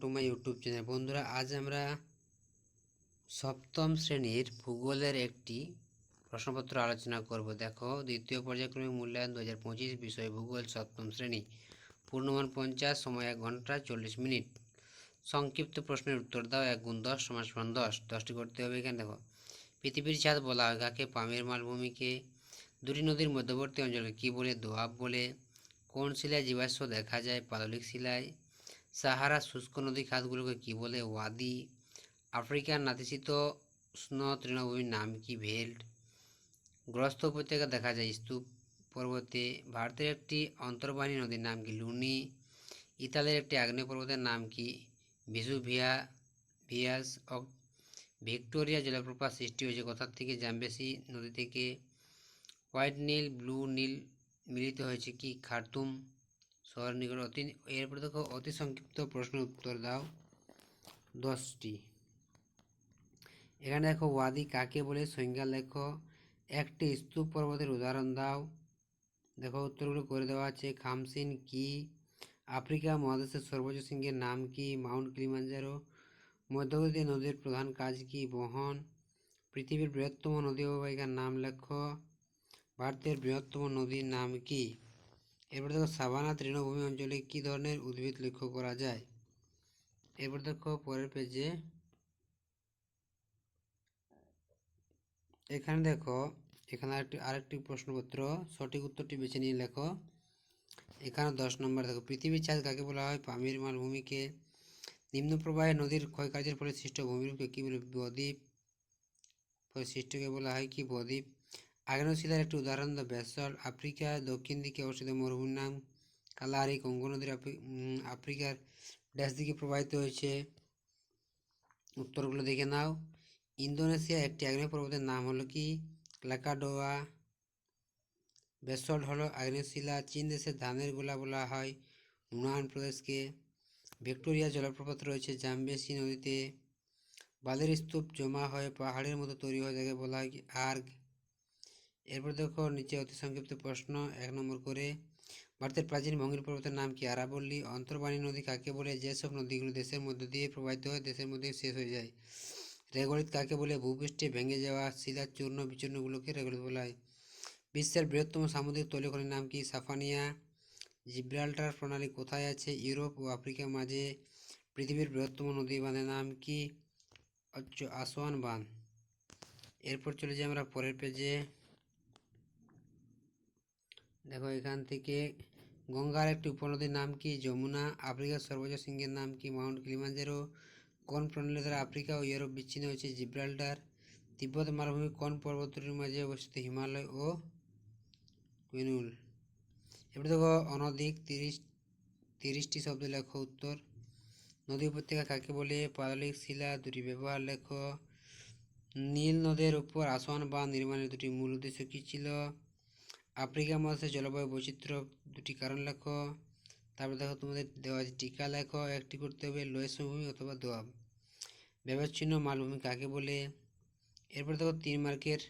To my YouTube channel. বন্ধুরা, আজ আমরা সপ্তম শ্রেণীর ভূগোলের একটি প্রশ্নপত্র আলোচনা করব। দেখো, দ্বিতীয় পর্যায়ক্রমিক মূল্যায়ন 2025, বিষয় ভূগোল, সপ্তম শ্রেণী, পূর্ণমান 50, সময় 1 ঘন্টা 40 মিনিট। সংক্ষিপ্ত প্রশ্নের উত্তর দাও। 1 গুণ 10 সমান 10। 10টি করতে হবে। এখানে দেখো, পৃথিবীর ছাদ বলা হয় কাকে? পামের মালভূমিকে। দুটি নদীর মধ্যবর্তী অঞ্চলকে কী বলে? দোআব বলে। কোন শিলায় জীবাশ্ম দেখা যায়? পাললিক শিলায়। সাহারা শুষ্ক নদী খাতগুলোকে কী বলে? ওয়াদি। আফ্রিকার নাতিশীতোষ্ণ তৃণভূমির নাম কি? ভেল্ট। গ্রস্ত উপত্যকা দেখা যায় স্তূপ পর্বতে। ভারতের একটি অন্তর্বাহিনী নদীর নাম কি? লুনি। ইতালির একটি আগ্নেয় পর্বতের নাম কি? ভিয়াস। ভিক্টোরিয়া জলপ্রপাত সৃষ্টি হয়েছে কোথা থেকে? জাম্বেসি নদী থেকে। হোয়াইট নীল, ব্লু নীল মিলিত হয়েছে কি? খার্তুম শহর নিকট। এরপর দেখো, অতি সংক্ষিপ্ত প্রশ্ন উত্তর দাও 10টি। এখানে দেখো, ওয়াদি কাকে বলে? সংজ্ঞা লেখো। একটি স্তূপ পর্বতের উদাহরণ দাও। দেখো, উত্তরগুলো করে দেওয়া আছে। খামসিন কি? আফ্রিকা মহাদেশের সর্বোচ্চ শৃঙ্গের নাম কি? Mount Kilimanjaro. মধ্যগতি নদীর প্রধান কাজ কি? বহন। পৃথিবীর বৃহত্তম নদী অববাহিকার নাম লেখো। ভারতের বৃহত্তম নদীর নাম কি? এরপর দেখো, সাভানা তৃণভূমি অঞ্চলে কী ধরনের উদ্ভিদ লক্ষ্য করা যায়? এরপর দেখো পরের পেজে, এখানে দেখো, এখানে আরেকটি প্রশ্নপত্র, সঠিক উত্তরটি বেছে নিয়ে লেখো। এখানে 10 নম্বর দেখো, পৃথিবীর ছাদ কাকে বলা হয়? পামির মালভূমিকে। নিম্ন প্রবাহে নদীর ক্ষয়কার্যের ফলে সৃষ্ট ভূমিরূপকে কী বলে? বদ্বীপ। সৃষ্টকে বলা হয় কি? বদ্বীপ। আগ্নেয় শিলার একটি উদাহরণ দাও। ব্যাসল্ট। আফ্রিকার দক্ষিণ দিকে অবস্থিত মরুভূমির নাম কালাহারি। কঙ্গো নদীর আফ্রিকার ড্যাশ দিকে প্রবাহিত হয়েছে। উত্তরগুলো দেখে নাও। ইন্দোনেশিয়া একটি আগ্নেয় পর্বতের নাম হলো কি? ক্রাকাডোয়া। ব্যাসল্ট হলো আগ্নেয় শিলা। চীন দেশের ধানের গোলা বলা হয় হুনান প্রদেশকে। ভিক্টোরিয়া জলপ্রপাত রয়েছে জাম্বেসি নদীতে। বালির স্তূপ জমা হয়ে পাহাড়ের মতো তৈরি হয়ে থাকে বলা হয় কি? আর্গ। এরপর দেখো নিচে অতি সংক্ষিপ্ত প্রশ্ন 1 নম্বর করে, ভারতের প্রাচীন ভঙ্গির পর্বতের নাম কি? আরাবল্লী। অন্তর্বাণী নদী কাকে বলে? যেসব নদীগুলো দেশের মধ্য দিয়ে প্রবাহিত হয়, দেশের মধ্যে শেষ হয়ে যায়। রেগলিত কাকে বলে? ভূপৃষ্ঠে ভেঙে যাওয়া শিলার চূর্ণ বিচূর্ণগুলোকে রেগলিত বলা হয়। বিশ্বের বৃহত্তম সামুদ্রিক তৈলখনির নাম কি? সাফানিয়া। জিব্রাল্টার প্রণালী কোথায় আছে? ইউরোপ ও আফ্রিকার মাঝে। পৃথিবীর বৃহত্তম নদী বাঁধের নাম কি? আসওয়ান বাঁধ। এরপর চলে যাই আমরা পরের পেজে। দেখো, এখান থেকে, গঙ্গার একটি উপনদীর নাম কি? যমুনা। আফ্রিকার সর্বোচ্চ শৃঙ্গের নাম কি? Mount Kilimanjaro. কোন প্রণালী দ্বারা আফ্রিকা ও ইউরোপ বিচ্ছিন্ন হয়েছে? জিব্রাল্টার। তিব্বত মালভূমি কোন পর্বতটির মাঝে অবস্থিত? হিমালয় ও কুইনুল। এবার দেখো, অনধিক 30টি শব্দ লেখো। উত্তর। নদী উপত্যকা কাকে বলে? পাললিক শিলা। দুটি ব্যবহার লেখো। নীল নদের উপর আসওয়ান বাঁধ নির্মাণের দুটি মূল উদ্দেশ্য কী ছিল? আফ্রিকা মহাদেশের জলবায়ু বৈচিত্র্য। দুটি কারণ লেখো। তারপর দেখো, তোমাদের দেওয়া টিকা লেখো। একটি করতে হবে লোয়েস সমভূমি অথবা দোয়াব। ব্যবচ্ছিন্ন মালভূমি কাকে বলে? এরপর দেখো, 3 মার্কের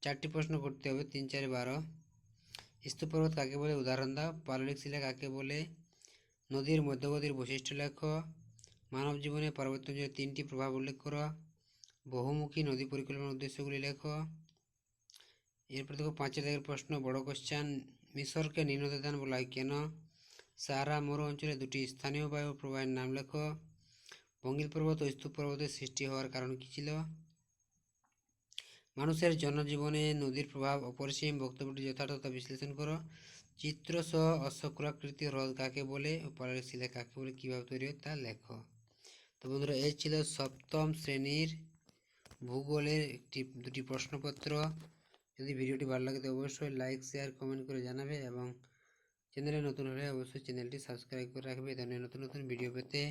4টি প্রশ্ন করতে হবে। 3 4 12। স্তূপ পর্বত কাকে বলে? উদাহরণ দাও। পাললিক শিলা কাকে বলে? নদীর মধ্যগতির বৈশিষ্ট্য লেখো। মানব জীবনে পার্বত্য অঞ্চলের 3টি প্রভাব উল্লেখ করো। বহুমুখী নদী পরিকল্পনার উদ্দেশ্যগুলি লেখো। এরপর দেখো 5 দাগের প্রশ্ন, বড় কোশ্চেন, মিশরকে নিম্নদান বলা হয় কেন? সাহারা মরু অঞ্চলে দুটি স্থানীয় বায়ু প্রবাহের নাম লেখো। বঙ্গীল পর্বত ও স্তূপ পর্বতের সৃষ্টি হওয়ার কারণ কী ছিল? মানুষের জনজীবনে নদীর প্রভাব অপরিসীম। বক্তব্যটি যথার্থতা বিশ্লেষণ করো। চিত্রসহ অশ্বক্রাকৃতি হ্রদ কাকে বলে? পাললিক শিলা কাকে বলে? কীভাবে তৈরি হয় তা লেখো। তো বন্ধুরা, এই ছিল সপ্তম শ্রেণীর ভূগোলের দুটি প্রশ্নপত্র। যদি ভিডিওটি ভালো লাগে তো অবশ্যই লাইক, শেয়ার, কমেন্ট করে জানাবে এবং চ্যানেলে নতুন হলে অবশ্যই চ্যানেলটি সাবস্ক্রাইব করে রাখবে এই ধরনের নতুন নতুন ভিডিও পেতে।